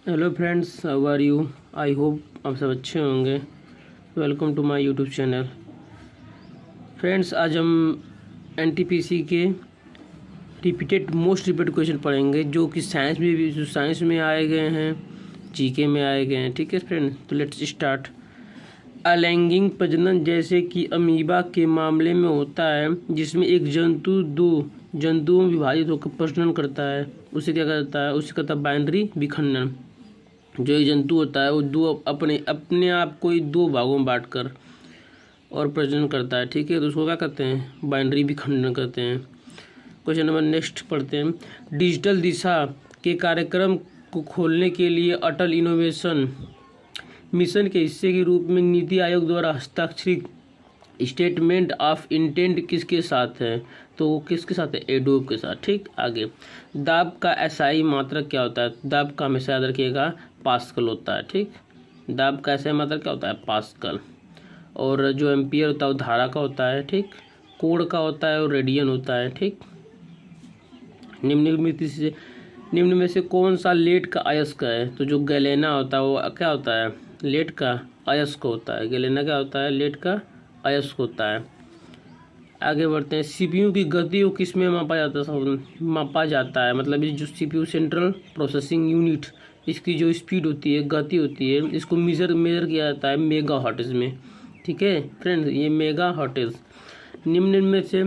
Hello friends, how are you. I hope आप सब अच्छे होंगे। Welcome to my YouTube channel. Friends, आज हम एनटीपीसी के मोस्ट रिपीटेड क्वेश्चन पढ़ेंगे जो कि साइंस में आए गए हैं, जीके में आए गए हैं। ठीक है फ्रेंड्स, तो लेट्स स्टार्ट। अलैंगिक प्रजनन जैसे कि अमीबा के मामले में होता है, जिसमें एक जंतु दो जंतुओं में विभाजित होकर प्रजनन करता है। उसे क्या करता है? उसे कहता है बाइनरी विखंडन। जो एक जंतु होता है वो दो अपने आप को ही दो भागों में बांटकर और प्रजनन करता है। ठीक है, तो उसको क्या कहते हैं? बाइनरी विखंडन करते हैं। क्वेश्चन नंबर नेक्स्ट पढ़ते हैं। डिजिटल दिशा के कार्यक्रम को खोलने के लिए अटल इनोवेशन मिशन के हिस्से के रूप में नीति आयोग द्वारा हस्ताक्षरित स्टेटमेंट ऑफ इंटेंट किसके साथ है? तो वो किसके साथ है? एडोब के साथ। ठीक, आगे। दाब का एसआई मात्रक क्या होता है? दाब का हमेशा याद रखिएगा पास्कल होता है। ठीक, दाब का एसआई मात्रक क्या होता है? पास्कल। और जो एम्पियर होता है वो धारा का होता है। ठीक, कोण का होता है और रेडियन होता है। ठीक, निम्न में से कौन सा लेड का अयस्क है? तो जो गैलेना होता है वो क्या होता है? लेड का अयस्क होता है। गैलेना क्या होता है? लेड का अयस्क होता है। आगे बढ़ते हैं। सीपीयू की गति को किस में मापा जाता है? मतलब ये जो सीपीयू सेंट्रल प्रोसेसिंग यूनिट, इसकी जो स्पीड होती है, गति होती है, इसको मेजर किया जाता है मेगा हर्ट्ज में। ठीक है फ्रेंड्स, ये मेगा हर्ट्ज। निम्न में से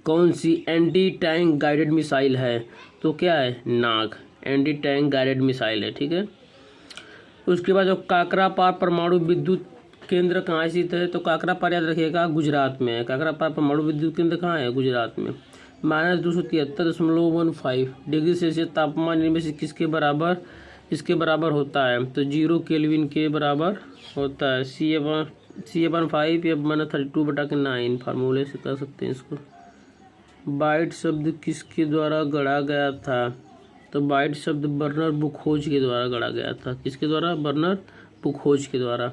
कौन सी एंटी टैंक गाइडेड मिसाइल है? तो क्या है? नाग एंटी टैंक गाइडेड मिसाइल है। ठीक है, उसके बाद जो काकरापार परमाणु विद्युत केंद्र कहाँ स्थित है? तो काकरापार याद रखिएगा गुजरात में है। काकरापार परमाणु विद्युत केंद्र कहाँ है? गुजरात में। -273.15 डिग्री सेल्सियस तापमान इनमें से किसके बराबर होता है? तो 0 केल्विन के बराबर होता है। C/5 या -32/9 फार्मूले से कर सकते हैं इसको। बाइट शब्द किसके द्वारा गढ़ा गया था? तो बाइट शब्द बर्नर बुखोज के द्वारा गढ़ा गया था। किसके द्वारा? बर्नर बुखोज के द्वारा।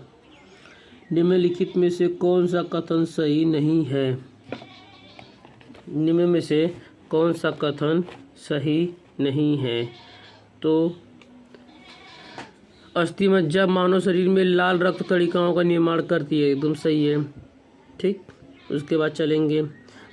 निम्नलिखित में से कौन सा कथन सही नहीं है? निम्न में से कौन सा कथन सही नहीं है? तो अस्थिमज्जा मानव शरीर में लाल रक्त कणिकाओं का निर्माण करती है, एकदम सही है। ठीक, उसके बाद चलेंगे।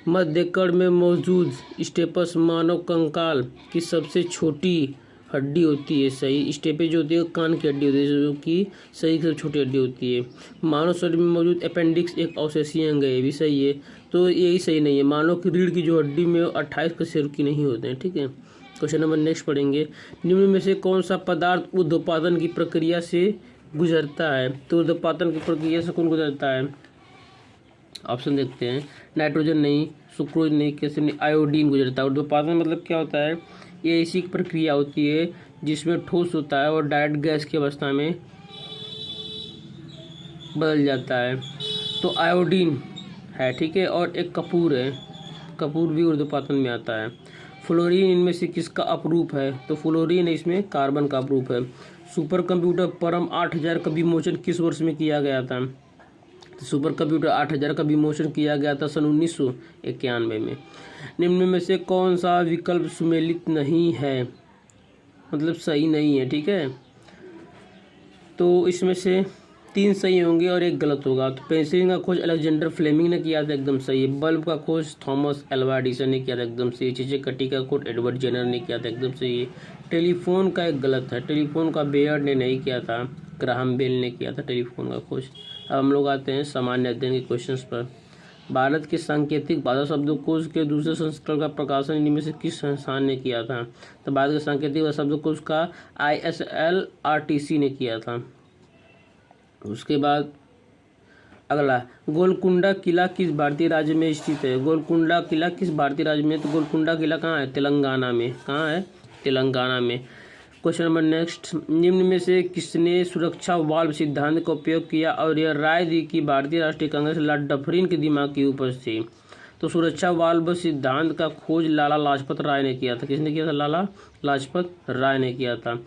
मध्य कर्ण में मौजूद स्टेपस मानव कंकाल की सबसे छोटी हड्डी होती है। सही, स्टेपस जो होती है कान की हड्डी होती है, जो कि सही सबसे छोटी हड्डी होती है। मानव शरीर में मौजूद अपेंडिक्स एक अवशेषीय अंग है, ये भी सही है। तो यही सही नहीं है। मानव की रीढ़ की जो हड्डी में 28 कशेरुकी की नहीं होते हैं। ठीक है, क्वेश्चन नंबर नेक्स्ट पढ़ेंगे। निम्न में से कौन सा पदार्थ ऊर्ध्वपातन की प्रक्रिया से गुजरता है? तो ऊर्ध्वपातन की प्रक्रिया से कौन गुजरता है? ऑप्शन देखते हैं। नाइट्रोजन नहीं, सुक्रोज नहीं, कैल्शियम नहीं, आयोडीन गुजरता है। ऊर्ध्वपातन मतलब क्या होता है? ये ऐसी प्रक्रिया होती है जिसमें ठोस होता है और डायरेक्ट गैस की अवस्था में बदल जाता है। तो आयोडीन है। ठीक है, और एक कपूर है, कपूर भी ऊर्ध्वपातन में आता है। फ्लोरीन इनमें से किसका अपरूप है? तो फ्लोरीन इसमें कार्बन का अपरूप है। सुपर कंप्यूटर परम 8000 का विमोचन किस वर्ष में किया गया था? सुपर कंप्यूटर 8000 का विमोचन किया गया था सन 1991 में। निम्न में से कौन सा विकल्प सुमेलित नहीं है? मतलब सही नहीं है। ठीक है, तो इसमें से 3 सही होंगे और 1 गलत होगा। तो पेंसिलिन का खोज अलेक्जेंडर फ्लेमिंग ने किया था, एकदम सही है। बल्ब का खोज थॉमस एल्वा एडिसन ने किया था, एकदम सही। चीजेकट्टी का खोज एडवर्ड जेनर ने किया था, एकदम सही है। टेलीफोन का एक गलत है। टेलीफोन का बेयर ने नहीं किया था, ग्राहम बेल ने किया था टेलीफोन का खोज। अब हम लोग आते हैं सामान्य अध्ययन के क्वेश्चंस पर। भारत के सांकेतिक भाषा शब्दकोश के दूसरे संस्करण का प्रकाशन इनमें से किस संस्थान ने किया था? तो भारत के सांकेतिक भाषा शब्दकोश का ISLRTC ने किया था। उसके बाद अगला, गोलकुंडा किला किस भारतीय राज्य में स्थित है? गोलकुंडा किला किस भारतीय राज्य में? तो गोलकुंडा किला कहाँ है? तेलंगाना में। कहाँ है? तेलंगाना में। Question number next. निम्न में से किसने सुरक्षा वाल्व सिद्धांत का उपयोग किया और यह राय दी कि भारतीय राष्ट्रीय कांग्रेस लॉर्ड डफरिन के दिमाग की उपज थी? तो सुरक्षा वाल्व सिद्धांत का खोज लाला लाजपत राय ने किया था। किसने किया था? लाला लाजपत राय ने किया था।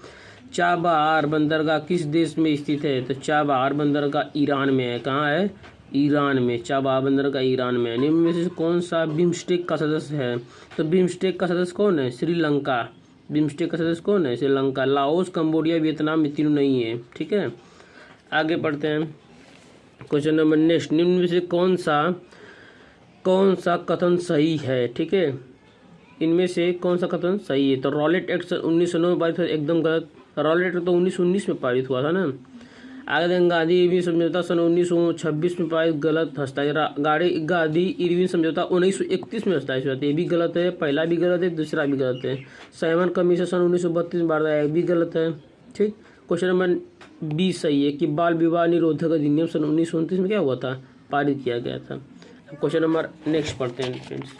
चाबहार बंदरगाह किस देश में स्थित है? तो चाबहार बंदरगाह ईरान में है। कहाँ है? ईरान में। चाबहार बंदरगाह ईरान में है। निम्न में से कौन सा बिम्स्टेक का सदस्य है? तो बिम्स्टेक का सदस्य कौन है? श्रीलंका। बिम्स्टेक का सदस्य कौन है? श्रीलंका, लाओस, कंबोडिया, वियतनाम, ये तीनों नहीं है। ठीक है, आगे पढ़ते हैं। क्वेश्चन नंबर नेक्स्ट, निम्न में से कौन सा कथन सही है? ठीक है, इनमें से कौन सा कथन सही है? तो रॉलेट एक्ट 1909 में पारित हुआ, एकदम गलत। रॉलेट एक्ट तो 1919 में पारित हुआ था ना। आगे देखें, गांधी इरविन समझौता सन 1926 में पारित, गलत। हस्ताक्षर गांधी इरविन समझौता 1931 में हस्ताक्षर हुआ था, ये भी गलत है। पहला भी गलत है, दूसरा भी गलत है। साइमन कमीशन सन 1932 में भारत आया, भी गलत है। ठीक, क्वेश्चन नंबर 20 सही है कि बाल विवाह निरोधक अधिनियम सन 1929 में क्या हुआ था? पारित किया गया था। क्वेश्चन नंबर नेक्स्ट पढ़ते हैं फ्रेंड्स।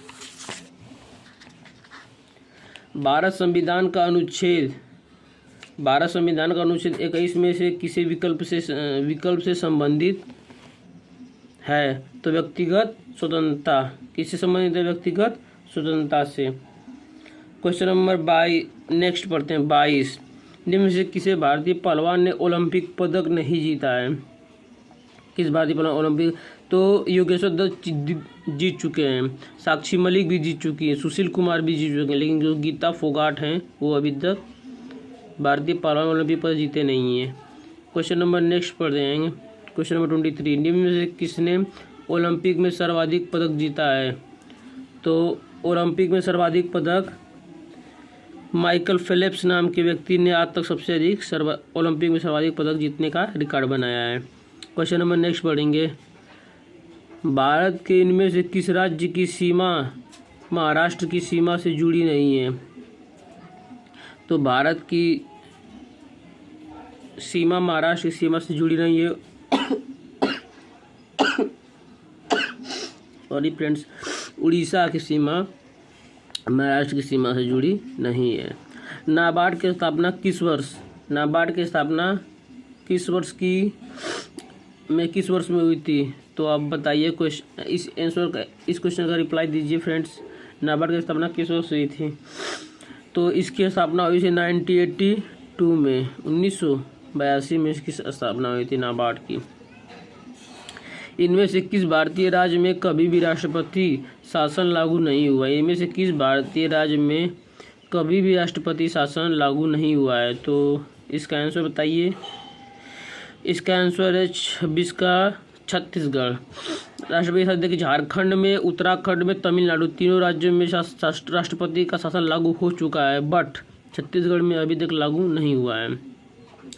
भारत संविधान का अनुच्छेद 21 में से किसी विकल्प से संबंधित है? तो व्यक्तिगत स्वतंत्रता। किससे संबंधित है? व्यक्तिगत स्वतंत्रता से। क्वेश्चन नंबर 22 नेक्स्ट पढ़ते हैं। 22, निम्न से किसी भारतीय पहलवान ने ओलंपिक पदक नहीं जीता है? किस भारतीय पहलवान ओलंपिक? तो योगेश्वर दत्त जीत चुके हैं, साक्षी मलिक भी जीत चुकी है, सुशील कुमार भी जीत चुके हैं, लेकिन जो गीता फोगाट हैं वो अभी तक भारतीय पहलवान ओलंपिक पदक जीते नहीं है। क्वेश्चन नंबर नेक्स्ट पढ़ जाएंगे। क्वेश्चन नंबर 23, निम्न में से किसने ओलंपिक में सर्वाधिक पदक जीता है? तो ओलंपिक में सर्वाधिक पदक माइकल फेलिप्स नाम के व्यक्ति ने आज तक सबसे अधिक ओलंपिक में सर्वाधिक पदक जीतने का रिकॉर्ड बनाया है। क्वेश्चन नंबर नेक्स्ट पढ़ेंगे। भारत के इनमें से किस राज्य की सीमा महाराष्ट्र की सीमा से जुड़ी नहीं है? तो भारत की सीमा महाराष्ट्र की सीमा से जुड़ी नहीं है। सॉरी फ्रेंड्स, उड़ीसा की सीमा महाराष्ट्र की सीमा से जुड़ी नहीं है। नाबार्ड की स्थापना किस वर्ष? नाबार्ड की स्थापना किस वर्ष में हुई थी? तो आप बताइए। इस क्वेश्चन का रिप्लाई दीजिए फ्रेंड्स। नाबार्ड की स्थापना किस वर्ष हुई थी? तो इसकी स्थापना हुई थी 1982 में, 1982 में इसकी स्थापना हुई थी नाबार्ड की। इनमें से किस भारतीय राज्य में कभी भी राष्ट्रपति शासन लागू नहीं हुआ? इनमें से किस भारतीय राज्य में कभी भी राष्ट्रपति शासन लागू नहीं हुआ है? तो इसका आंसर बताइए। इसका आंसर है 26 का छत्तीसगढ़। राष्ट्रपति शासन देखिए, झारखंड में, उत्तराखंड में, तमिलनाडु, तीनों राज्यों में राष्ट्रपति का शासन लागू हो चुका है, बट छत्तीसगढ़ में अभी तक लागू नहीं हुआ है।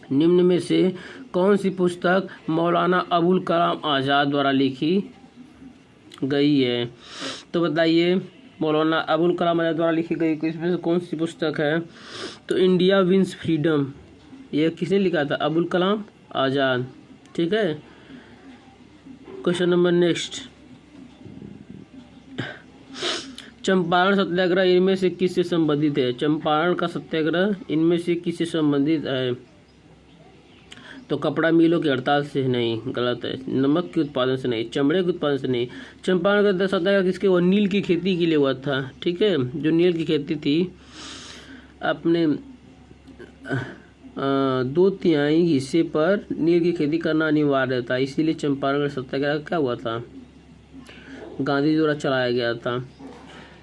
निम्न में से कौन सी पुस्तक मौलाना अबुल कलाम आज़ाद द्वारा लिखी गई है? तो बताइए, मौलाना अबुल कलाम आज़ाद द्वारा लिखी गई इसमें से कौन सी पुस्तक है? तो इंडिया विंस फ्रीडम, यह किसने लिखा था? अबुल कलाम आज़ाद। ठीक है, क्वेश्चन नंबर नेक्स्ट। चंपारण सत्याग्रह इनमें से किससे संबंधित है? चंपारण का सत्याग्रह इनमें से किससे संबंधित है? तो कपड़ा मिलों की हड़ताल से नहीं, गलत है। नमक के उत्पादन से नहीं, चमड़े के उत्पादन से नहीं। चंपारण का सत्याग्रह किसके हुआ? नील की खेती के लिए हुआ था। ठीक है, जो नील की खेती थी अपने 2/3 हिस्से पर नील की खेती करना अनिवार्य था, इसीलिए चंपारण का सत्याग्रह क्या हुआ था? गांधी द्वारा चलाया गया था।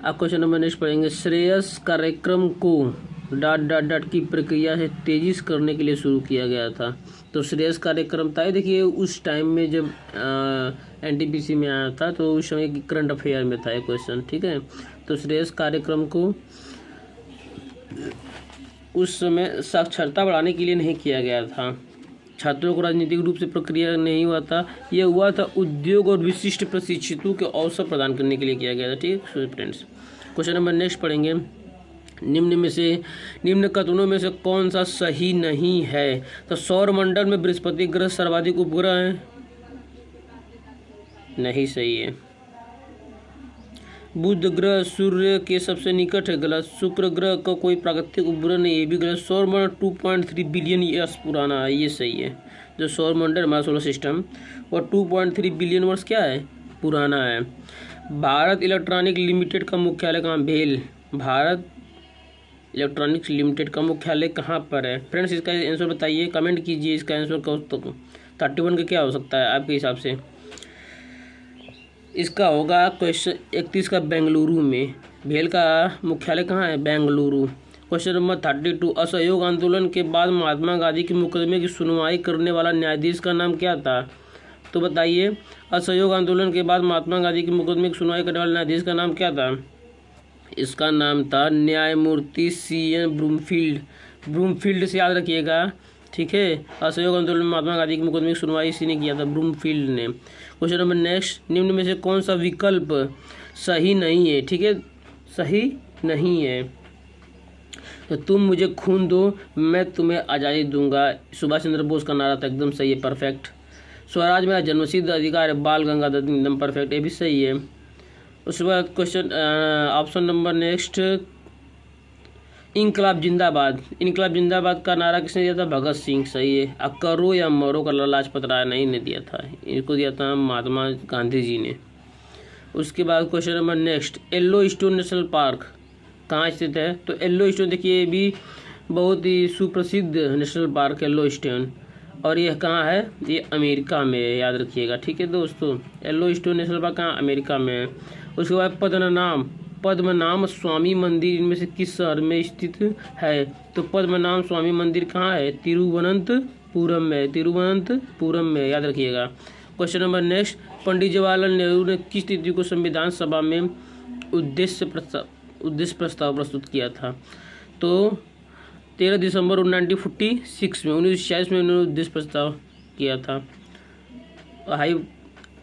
अब क्वेश्चन नंबर नेक्स्ट पढ़ेंगे। श्रेयस कार्यक्रम को ... की प्रक्रिया से तेजी से करने के लिए शुरू किया गया था। तो श्रेयस कार्यक्रम था, देखिए उस टाइम में जब एनटीपीसी में आया था तो उस समय करंट अफेयर में था ये क्वेश्चन। ठीक है, तो श्रेयस कार्यक्रम को उस समय साक्षरता बढ़ाने के लिए नहीं किया गया था, छात्रों को राजनीतिक रूप से प्रक्रिया नहीं हुआ था, यह हुआ था उद्योग और विशिष्ट प्रशिक्षितों के अवसर प्रदान करने के लिए किया गया था। ठीक है फ्रेंड्स, क्वेश्चन नंबर नेक्स्ट पढ़ेंगे। निम्न कथनों में से कौन सा सही नहीं है? तो सौर मंडल में बृहस्पति ग्रह सर्वाधिक उपग्रह है, नहीं सही है। बुध ग्रह सूर्य के सबसे निकट है, गलत। शुक्र ग्रह का कोई प्राकृतिक उपग्रह नहीं, ये भी गलत। सौर मंडल 2.3 बिलियन ईयर्स पुराना है, ये सही है। जो सौर मंडल हमारा सोलर सिस्टम और 2.3 बिलियन वर्ष क्या है? पुराना है। भारत इलेक्ट्रॉनिक लिमिटेड का मुख्यालय कहाँ? भेल। भारत इलेक्ट्रॉनिक्स लिमिटेड का मुख्यालय कहाँ पर है? फ्रेंड्स इसका आंसर बताइए, कमेंट कीजिए। इसका आंसर 31 का क्या हो सकता है आपके हिसाब से? इसका होगा क्वेश्चन 31 का बेंगलुरु में। भेल का मुख्यालय कहाँ है? बेंगलुरु। क्वेश्चन नंबर 32, असहयोग आंदोलन के बाद महात्मा गांधी के मुकदमे की सुनवाई करने वाला न्यायाधीश का नाम क्या था? तो बताइए, असहयोग आंदोलन के बाद महात्मा गांधी के मुकदमे की सुनवाई करने वाले न्यायाधीश का नाम क्या था? इसका नाम था न्यायमूर्ति CN ब्रूमफील्ड से याद रखिएगा, ठीक है। असहयोग आंदोलन में महात्मा गांधी के मुकदमे की सुनवाई इसी ने किया था, ब्रूमफील्ड ने। क्वेश्चन नंबर नेक्स्ट, निम्न में से कौन सा विकल्प सही नहीं है? ठीक है, सही नहीं है। तो तुम मुझे खून दो, मैं तुम्हें आज़ादी दूंगा, सुभाष चंद्र बोस का नारा था, एकदम सही है, परफेक्ट। स्वराज मेरा जन्मसिद्ध अधिकार है, बाल गंगाधर, एकदम परफेक्ट, ये भी सही है। उसके बाद क्वेश्चन ऑप्शन नंबर नेक्स्ट, इनकलाब जिंदाबाद। इनकलाब जिंदाबाद का नारा किसने दिया था? भगत सिंह, सही है। अब करो या मरो का लाला लाजपत राय नहीं ने दिया था, इनको दिया था महात्मा गांधी जी ने। उसके बाद question number next, yellow stone national park कहाँ स्थित है? तो येलो स्टोन देखिए, ये भी बहुत ही सुप्रसिद्ध नेशनल पार्क येलो स्टोन, और यह कहाँ है? ये अमेरिका में है, याद रखिएगा, ठीक है दोस्तों। येलो स्टोन नेशनल पार्क कहाँ? अमेरिका में है। उसके बाद पद्मनाभ स्वामी मंदिर इनमें से किस शहर में स्थित है? तो पद्मनाभ स्वामी मंदिर कहाँ है? तिरुवनंतपुरम में, तिरुवनंतपुरम में, याद रखिएगा। Question number next, Pandit Jawaharlal Nehru ने किस तिथि को संविधान सभा में उद्देश्य प्रस्ताव प्रस्तुत किया था? तो 13 दिसंबर 1946 में, 1946 में उन्होंने उद्देश्य प्रस्ताव किया था।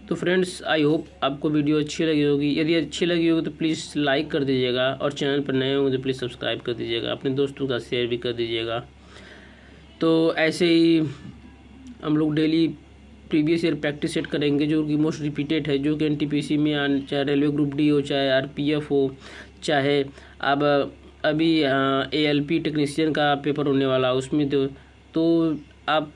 तो फ्रेंड्स, आई होप आपको वीडियो अच्छी लगी होगी। यदि अच्छी लगी होगी तो प्लीज़ लाइक कर दीजिएगा, और चैनल पर नए होंगे तो प्लीज़ सब्सक्राइब कर दीजिएगा, अपने दोस्तों का शेयर भी कर दीजिएगा। तो ऐसे ही हम लोग daily previous year practice set करेंगे, जो कि मोस्ट रिपीटेड है, जो कि NTPC में, चाहे रेलवे ग्रुप डी हो, चाहे RPF हो, चाहे अब अभी ALP टेक्नीशियन का पेपर होने वाला, उसमें तो आप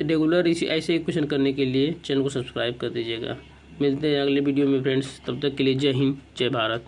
रेगुलर इसी ऐसे ही क्वेश्चन करने के लिए चैनल को सब्सक्राइब कर दीजिएगा। मिलते हैं अगले वीडियो में फ्रेंड्स, तब तक के लिए जय हिंद, जय भारत।